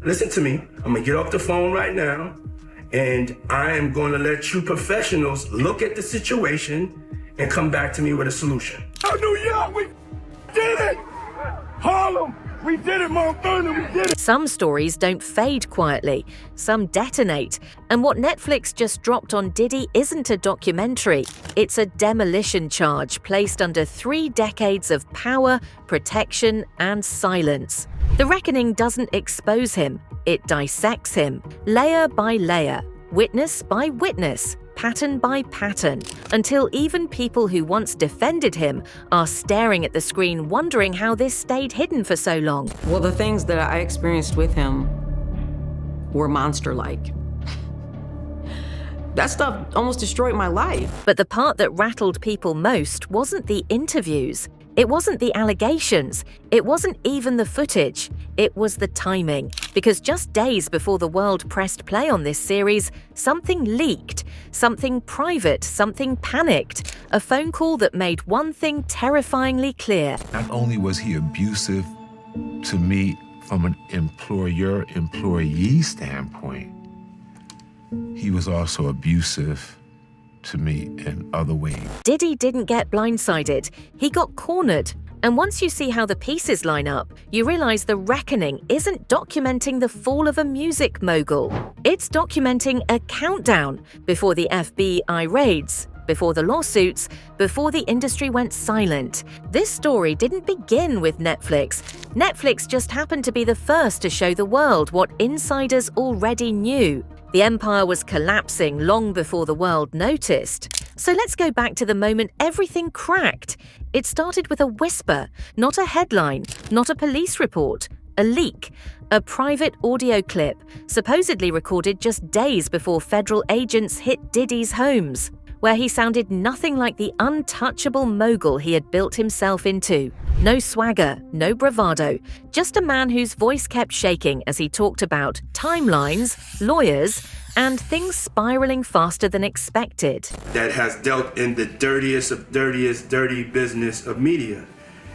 listen to me. I'm gonna get off the phone right now, and I am going to let you professionals look at the situation and come back to me with a solution. Oh, New York, we did it! Harlem, we did it, Mount Vernon, we did it! Some stories don't fade quietly, some detonate, and what Netflix just dropped on Diddy isn't a documentary, it's a demolition charge placed under 3 decades of power, protection, and silence. The reckoning doesn't expose him, it dissects him, layer by layer, witness by witness, pattern by pattern, until even people who once defended him are staring at the screen wondering how this stayed hidden for so long. Well, the things that I experienced with him were monster-like. That stuff almost destroyed my life. But the part that rattled people most wasn't the interviews. It wasn't the allegations. It wasn't even the footage. It was the timing. Because just days before the world pressed play on this series, something leaked. Something private, something panicked. A phone call that made one thing terrifyingly clear. Not only was he abusive to me from an employer-employee standpoint, he was also abusive to me in other ways. Diddy didn't get blindsided. He got cornered. And once you see how the pieces line up, you realize The Reckoning isn't documenting the fall of a music mogul. It's documenting a countdown before the FBI raids, before the lawsuits, before the industry went silent. This story didn't begin with Netflix. Netflix just happened to be the first to show the world what insiders already knew. The empire was collapsing long before the world noticed. So let's go back to the moment everything cracked. It started with a whisper, not a headline, not a police report, a leak, a private audio clip, supposedly recorded just days before federal agents hit Diddy's homes, where he sounded nothing like the untouchable mogul he had built himself into. No swagger, no bravado, just a man whose voice kept shaking as he talked about timelines, lawyers, and things spiraling faster than expected. That has dealt in the dirtiest of dirtiest, dirty business of media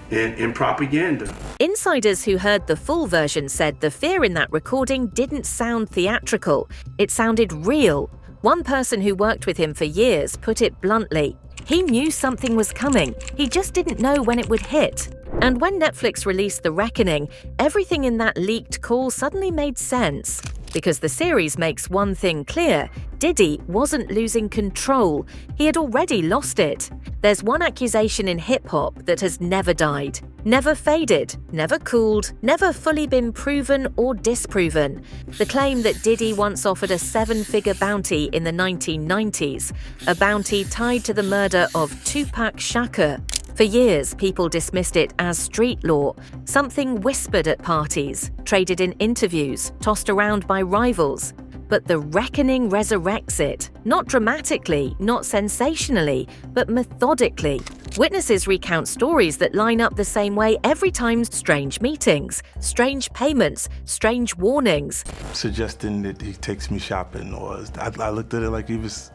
and propaganda. Insiders who heard the full version said the fear in that recording didn't sound theatrical. It sounded real. One person who worked with him for years put it bluntly. He knew something was coming, he just didn't know when it would hit. And when Netflix released The Reckoning, everything in that leaked call suddenly made sense. Because the series makes one thing clear, Diddy wasn't losing control, he had already lost it. There's one accusation in hip-hop that has never died, never faded, never cooled, never fully been proven or disproven. The claim that Diddy once offered a 7-figure bounty in the 1990s, a bounty tied to the murder of Tupac Shakur. For years, people dismissed it as street law, something whispered at parties, traded in interviews, tossed around by rivals. But The Reckoning resurrects it, not dramatically, not sensationally, but methodically. Witnesses recount stories that line up the same way every time: strange meetings, strange payments, strange warnings. Suggesting that he takes me shopping, or I looked at it like it was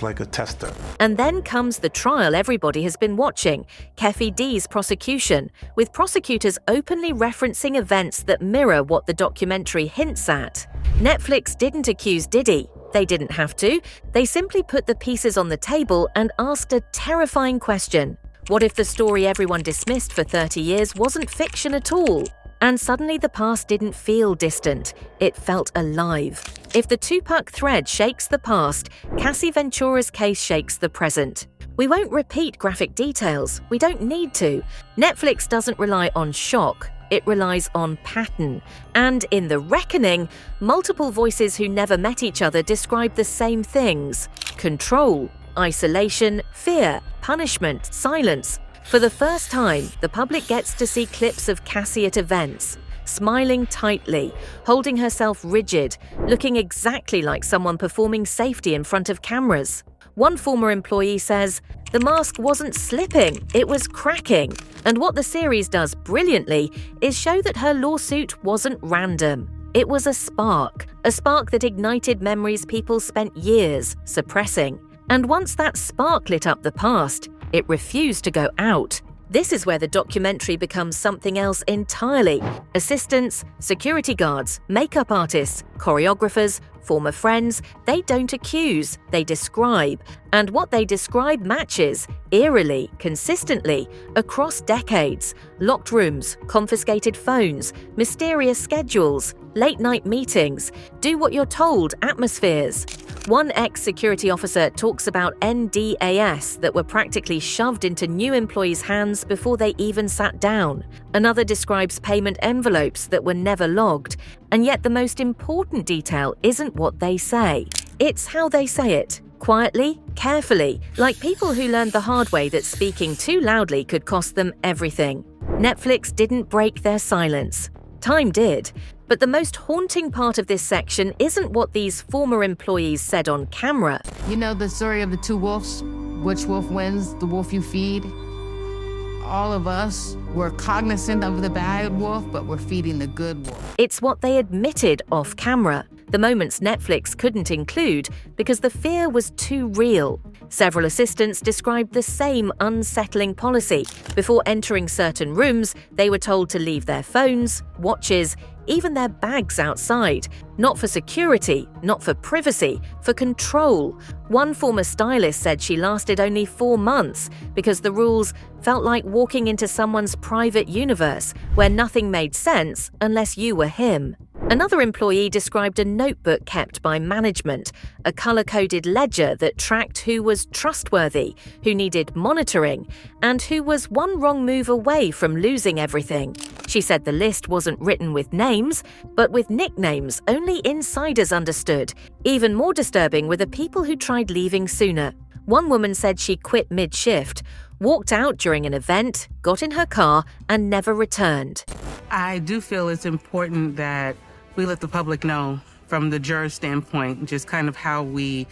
like a tester. And then comes the trial everybody has been watching, Keffe D's prosecution, with prosecutors openly referencing events that mirror what the documentary hints at. Netflix didn't accuse Diddy. They didn't have to. They simply put the pieces on the table and asked a terrifying question. What if the story everyone dismissed for 30 years wasn't fiction at all? And suddenly the past didn't feel distant. It felt alive. If the Tupac thread shakes the past, Cassie Ventura's case shakes the present. We won't repeat graphic details. We don't need to. Netflix doesn't rely on shock. It relies on pattern. And in The Reckoning, multiple voices who never met each other describe the same things: control, isolation, fear, punishment, silence. For the first time, the public gets to see clips of Cassie at events, smiling tightly, holding herself rigid, looking exactly like someone performing safety in front of cameras. One former employee says, "The mask wasn't slipping, it was cracking." And what the series does brilliantly is show that her lawsuit wasn't random. It was a spark that ignited memories people spent years suppressing. And once that spark lit up the past, it refused to go out. This is where the documentary becomes something else entirely. Assistants, security guards, makeup artists, choreographers, former friends, they don't accuse, they describe. And what they describe matches, eerily, consistently, across decades. Locked rooms, confiscated phones, mysterious schedules, late-night meetings, do what you're told atmospheres. One ex-security officer talks about NDAS that were practically shoved into new employees' hands before they even sat down. Another describes payment envelopes that were never logged. And yet the most important detail isn't what they say. It's how they say it. Quietly, carefully, like people who learned the hard way that speaking too loudly could cost them everything. Netflix didn't break their silence. Time did. But the most haunting part of this section isn't what these former employees said on camera. You know the story of the two wolves? Which wolf wins? The wolf you feed? All of us were cognizant of the bad wolf, but we're feeding the good wolf. It's what they admitted off camera. The moments Netflix couldn't include because the fear was too real. Several assistants described the same unsettling policy. Before entering certain rooms, they were told to leave their phones, watches, even their bags outside. Not for security, not for privacy, for control. One former stylist said she lasted only 4 months because the rules felt like walking into someone's private universe where nothing made sense unless you were him. Another employee described a notebook kept by management, a color-coded ledger that tracked who was trustworthy, who needed monitoring, and who was one wrong move away from losing everything. She said the list wasn't written with names, but with nicknames only insiders understood. Even more disturbing were the people who tried leaving sooner. One woman said she quit mid-shift, walked out during an event, got in her car, and never returned. I do feel it's important that we let the public know from the juror's standpoint, just kind of how we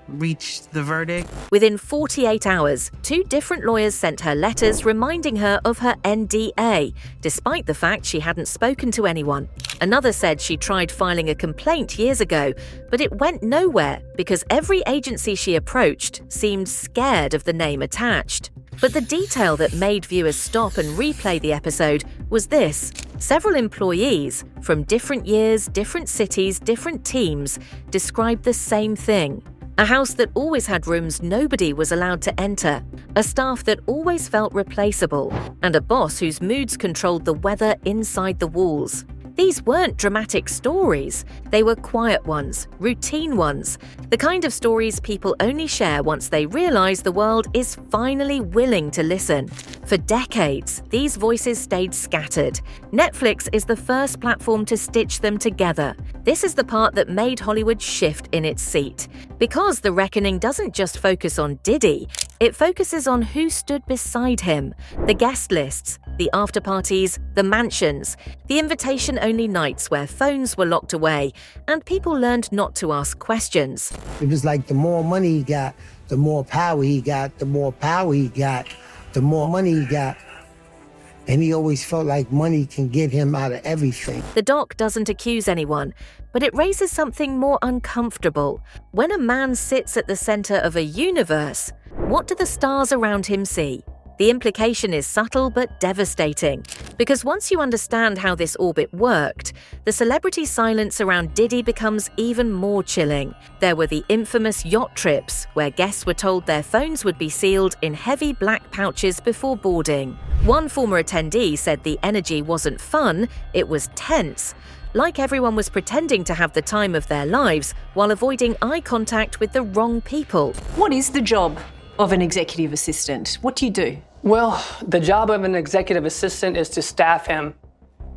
reached the verdict. Within 48 hours, 2 different lawyers sent her letters reminding her of her NDA, despite the fact she hadn't spoken to anyone. Another said she tried filing a complaint years ago, but it went nowhere because every agency she approached seemed scared of the name attached. But the detail that made viewers stop and replay the episode was this. Several employees, from different years, different cities, different teams, described the same thing. A house that always had rooms nobody was allowed to enter, a staff that always felt replaceable, and a boss whose moods controlled the weather inside the walls. These weren't dramatic stories. They were quiet ones, routine ones, the kind of stories people only share once they realize the world is finally willing to listen. For decades, these voices stayed scattered. Netflix is the first platform to stitch them together. This is the part that made Hollywood shift in its seat. Because The Reckoning doesn't just focus on Diddy, it focuses on who stood beside him, the guest lists, the after-parties, the mansions, the invitation-only nights where phones were locked away, and people learned not to ask questions. It was like the more money he got, the more power he got, the more power he got, the more money he got. And he always felt like money can get him out of everything. The doc doesn't accuse anyone, but it raises something more uncomfortable. When a man sits at the center of a universe, what do the stars around him see? The implication is subtle but devastating, because once you understand how this orbit worked, the celebrity silence around Diddy becomes even more chilling. There were the infamous yacht trips, where guests were told their phones would be sealed in heavy black pouches before boarding. One former attendee said the energy wasn't fun, it was tense. Like everyone was pretending to have the time of their lives while avoiding eye contact with the wrong people. What is the job of an executive assistant? What do you do? Well, the job of an executive assistant is to staff him.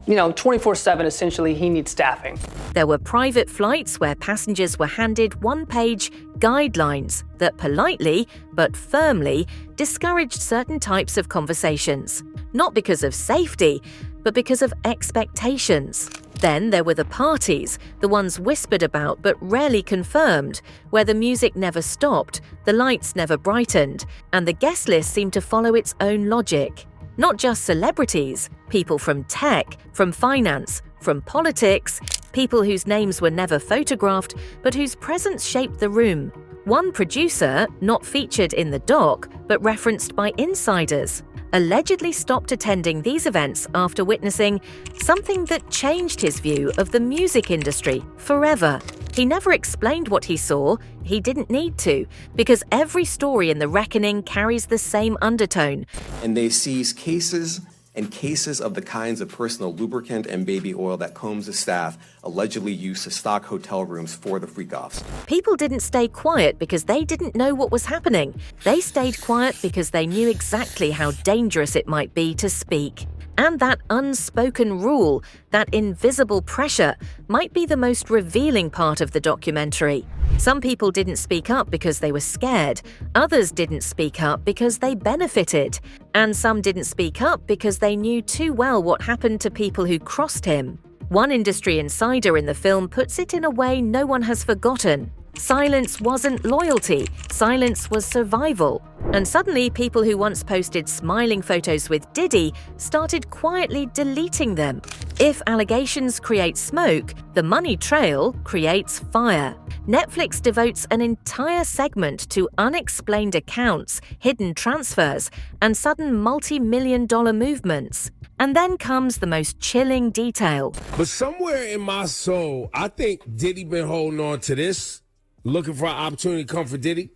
24/7, essentially, he needs staffing. There were private flights where passengers were handed one-page guidelines that politely, but firmly, discouraged certain types of conversations. Not because of safety, but because of expectations. Then there were the parties, the ones whispered about but rarely confirmed, where the music never stopped, the lights never brightened, and the guest list seemed to follow its own logic. Not just celebrities, people from tech, from finance, from politics, people whose names were never photographed but whose presence shaped the room. One producer, not featured in the doc, but referenced by insiders. allegedly stopped attending these events after witnessing something that changed his view of the music industry forever. He never explained what he saw. He didn't need to, because every story in The Reckoning carries the same undertone. And they seize cases and cases of the kinds of personal lubricant and baby oil that Combs' staff allegedly used to stock hotel rooms for the freak-offs. People didn't stay quiet because they didn't know what was happening. They stayed quiet because they knew exactly how dangerous it might be to speak. And that unspoken rule, that invisible pressure, might be the most revealing part of the documentary. Some people didn't speak up because they were scared. Others didn't speak up because they benefited. And some didn't speak up because they knew too well what happened to people who crossed him. One industry insider in the film puts it in a way no one has forgotten. Silence wasn't loyalty, silence was survival. And suddenly, people who once posted smiling photos with Diddy started quietly deleting them. If allegations create smoke, the money trail creates fire. Netflix devotes an entire segment to unexplained accounts, hidden transfers, and sudden multi-million-dollar movements. And then comes the most chilling detail. But somewhere in my soul, I think Diddy been holding on to this, looking for an opportunity to come for Diddy,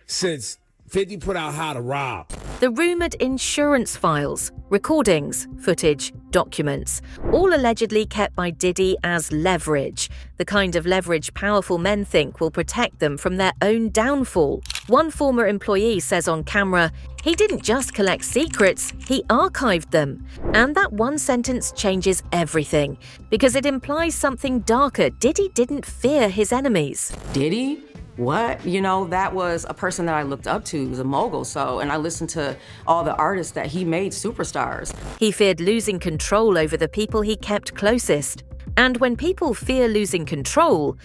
since 50 put out How to Rob. The rumored insurance files, recordings, footage, documents, all allegedly kept by Diddy as leverage, the kind of leverage powerful men think will protect them from their own downfall. One former employee says on camera, he didn't just collect secrets, he archived them. And that one sentence changes everything, because it implies something darker. Diddy didn't fear his enemies. Diddy? What? You know, that was a person that I looked up to. He was a mogul, and I listened to all the artists that he made superstars. He feared losing control over the people he kept closest. And when people fear losing control,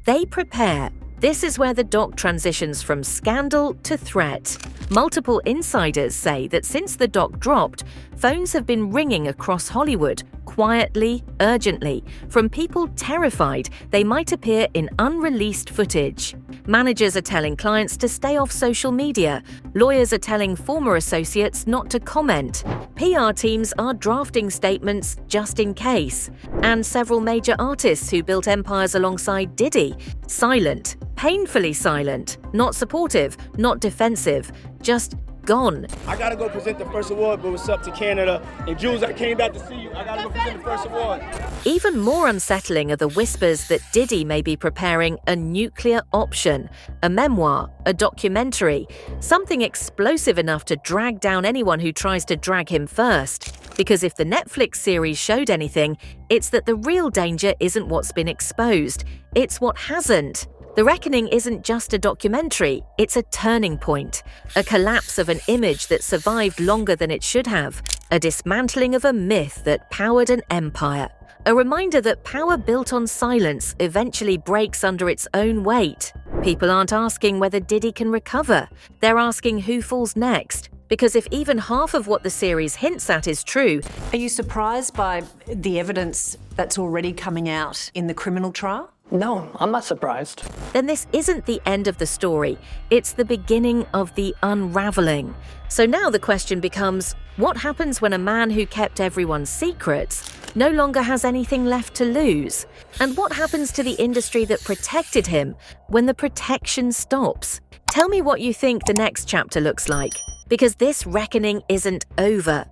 they prepare. This is where the doc transitions from scandal to threat. Multiple insiders say that since the doc dropped, phones have been ringing across Hollywood, quietly, urgently, from people terrified they might appear in unreleased footage. Managers are telling clients to stay off social media. Lawyers are telling former associates not to comment. PR teams are drafting statements just in case. And several major artists who built empires alongside Diddy, silent, painfully silent, not supportive, not defensive, just gone. I gotta go present the first award, but what's up to Canada? And Jules, I came back to see you. I gotta go present the first award. Even more unsettling are the whispers that Diddy may be preparing a nuclear option, a memoir, a documentary, something explosive enough to drag down anyone who tries to drag him first. Because if the Netflix series showed anything, it's that the real danger isn't what's been exposed, it's what hasn't. The Reckoning isn't just a documentary, it's a turning point, a collapse of an image that survived longer than it should have, a dismantling of a myth that powered an empire, a reminder that power built on silence eventually breaks under its own weight. People aren't asking whether Diddy can recover, they're asking who falls next. Because if even half of what the series hints at is true... Are you surprised by the evidence that's already coming out in the criminal trial? No, I'm not surprised. Then this isn't the end of the story. It's the beginning of the unraveling. So now the question becomes, what happens when a man who kept everyone's secrets no longer has anything left to lose? And what happens to the industry that protected him when the protection stops? Tell me what you think the next chapter looks like. Because this reckoning isn't over.